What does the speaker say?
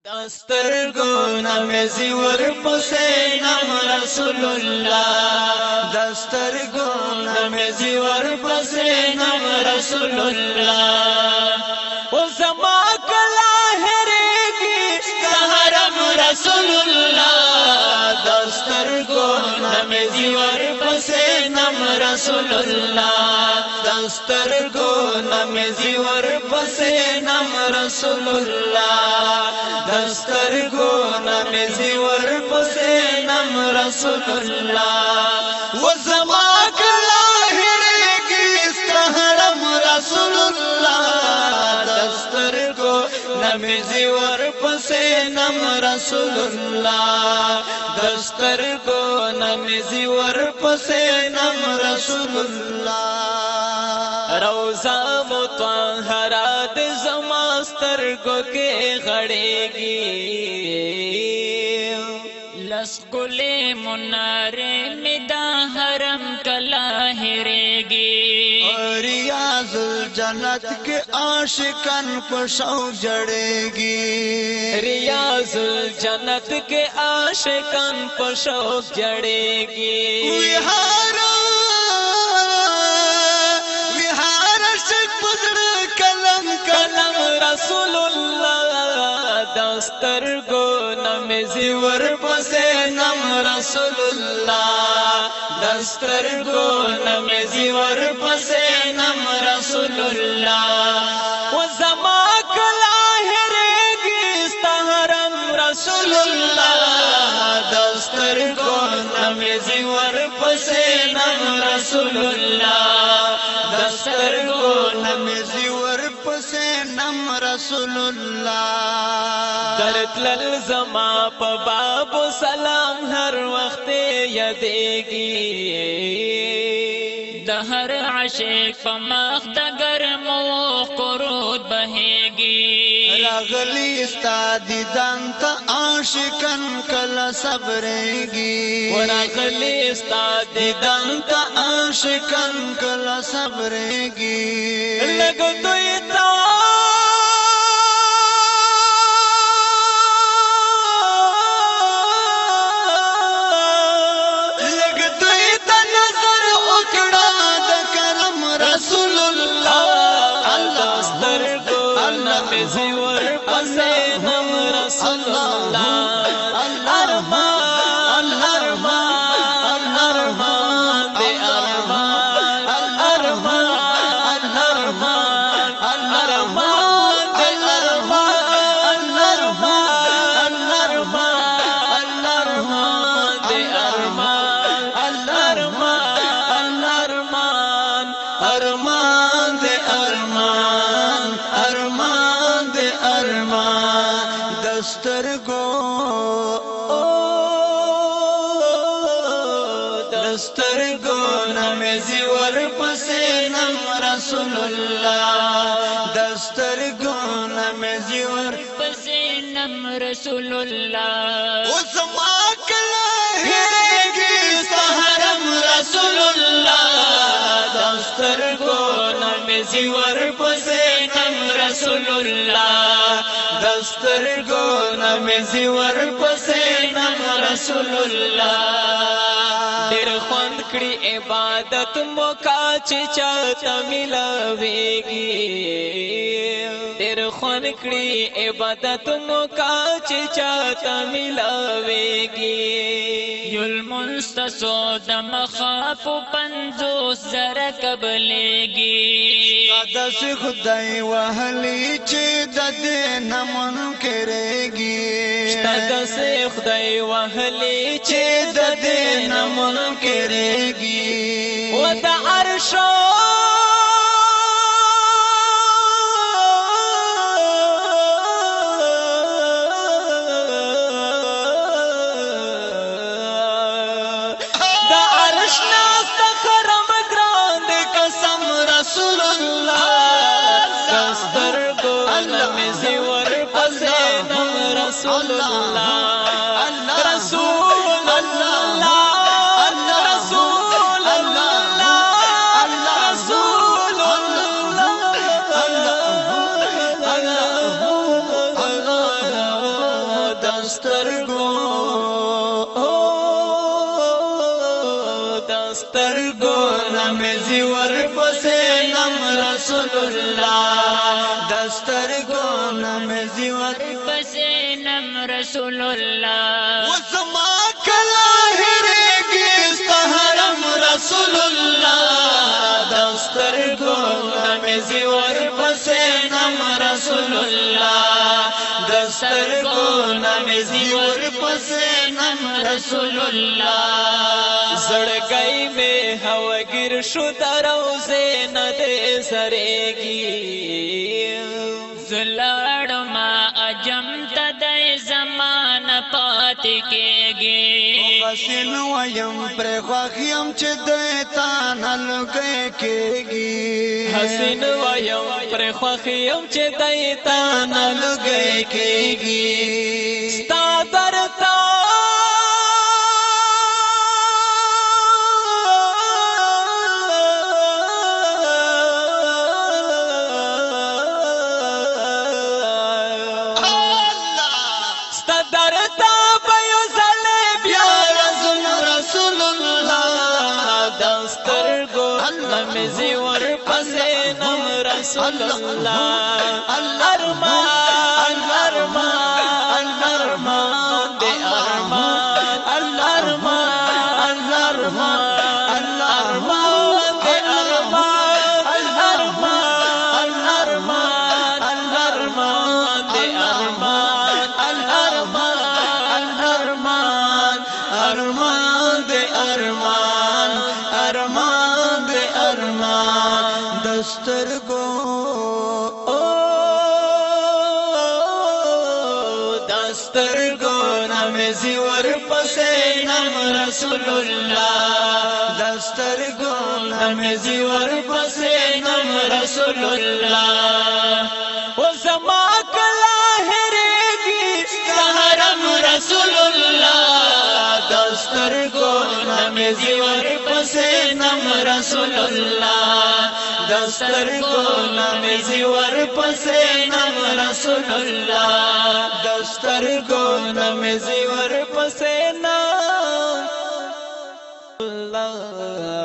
دسترگو نمیزی ورپسی نم رسول الله دسترگو نمیزی ورپسی نم رسول الله و زما کلا هریگی سهرم رسول الله دسترگو نمیزی ورپسی نم رسول الله دسترگو نمیزی ورپسی نم رسول الله دسترگو نمیزی ورپسی نم رسول الله و زما کلا هریگی استحرم رسول الله دسترگو نمیزی ورپسی نم رسول الله دسترگو نمیزی ورپسی نم رسول الله روزا مطهرات زما سترگو کے غڑیگی لس گلے منارے مدا حرم کلا ہریگی اور ریاض الجنت کے عاشقن کو شوق جڑے گی ریاض الجنت کے عاشقان پر شوق جڑے گی رسول اللہ دسترگو نمیزی ورپسی نم رسول اللہ دسترگو نمیزی ورپسی نم رسول اللہ و زما کلا ہریگی استحرم رسول اللہ دسترگو نمیزی ورپسی نم رسول اللہ دسترگو نمیزی ورپسی نم رسول اللہ درتلل زما پا باب و سلام ہر وقت یادیگی دہر عشق پا مخت گرم و قرود بہیگی راغلی استا دیدن تا عاشقن کلا صبریگی وراغلی استا دیدن تا عاشقن کلا صبریگی لگو دوی تا رسول اللہ دسترگو نمیزی ورپسی نم رسول اللہ ارمان ارمان ارمان دے ارمان ارمان ارمان ارمان دے ارمان ارمان ارمان ارمان دے ارمان ارمان ارمان ارمان دے ارمان ارمان دے ارمان دسترگو دسترگو نمیزی ورپسی نم رسول اللہ دسترگو نمیزی ورپسی نم رسول اللہ و زما کلا ہریگی سہرم رسول اللہ دسترگو نمیزی ورپسی نم رسول اللہ دسترگو نمیزی ورپسی نم رسول اللہ دیر خوند کڑی عبادت موقع چی چاہتا ملاویگی دیر خوند کڑی عبادت موقع چی چاہتا ملاویگی یل منستسو دم خاف پنزوس زر قبلیگی دس خدای وحلی چی دد نمن کریگی دس خدای وحلی چی دد نمن کریگی و دا عرشو دا عرش ناست خرم گراند قسم رسول اللہ دسترگو نمیزی ورپسی نم رسول اللہ رسول اللہ رسول اللہ رسول اللہ دسترګو دسترګو نمزي ورپسې نم رسول الله دسترګو نمزي ورپسې نم رسول الله وزما کلا هرېږي ستهرم رسول الله دسترګو نمزي ورپسې نم رسول الله دسترګو نمزي ورپسې نم رسول الله زړګي مې هوګیر شو دروځه نه دې سرېږي زلاړما اجم تدای زمان پاتې کېږي حسین ویم پر خوښیم چې دوی تا نه لږی کېږي حسین ویم پر خوښیم چې دای تا نه لږی کېږي ستا درته نمزي ورپسې نم رسول الله ارمان ارمان ارمان دې ارمان ارمان ارمان ارمان دې ارمان ارمان ارمان ارمان دې ارمان ارمان ارمان ارمان دې ارمان ارمان دسترګو دسترګو نمزي ورپسې نم رسول الله دسترګو نمزي ورپسې نم رسول الله وزما کلا هرېږي ستهرم رسول الله دسترګو نمزي ورپسې نم رسول الله دسترګو نمزي ورپسې نم رسول الله دسترګو نمزي ورپسې نم الله